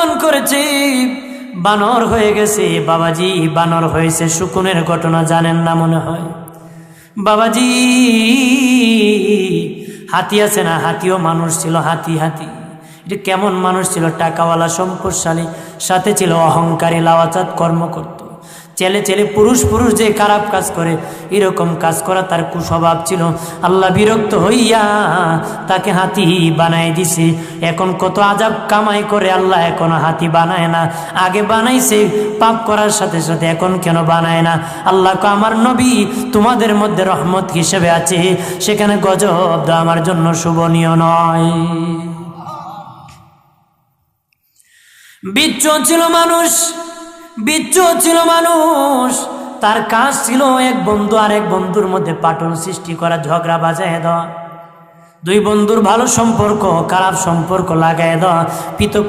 জন্মগ্রহণ করেছে, বানর হয়ে গেছে। বাবাজি বানর হয়েছে, শকুনের ঘটনা জানেন না মনে হয়। বাবাজি হাতি আছে না, হাতিও মানুষ ছিল। হাতি এটা কেমন মানুষ ছিল? টাকাওয়ালা, সম্পদশালী, সাথে ছিল অহংকারী, লাওয়াচাত কর্ম করত। ছেলে পুরুষ যে খারাপ কাজ করে এরকম কাজ করা তার কুস্বভাব ছিল। আল্লাহ বিরক্ত হইয়া তাকে হাতি বানায় দিছে। এখন কত আজাব কামাই করে আল্লাহ এখনো হাতি বানায় না। আগে বানাইছে পাপ করার সাথে সাথে, এখন কেন বানায় না? আল্লাহ কো আমার নবী তোমাদের মধ্যে রহমত হিসেবে আছে, সেখানে গজব দেওয়া আমার জন্য শোভনীয় নয়। বিচ্ছু ছিল মানুষ। তার কাজ ছিল এক বন্ধু আর এক বন্ধুর মধ্যে পাটন সৃষ্টি করা, ঝগড়া বাজায় দেওয়া, দুই বন্ধুর ভালো সম্পর্ক খারাপ সম্পর্ক লাগায় দেওয়া, পিতৃ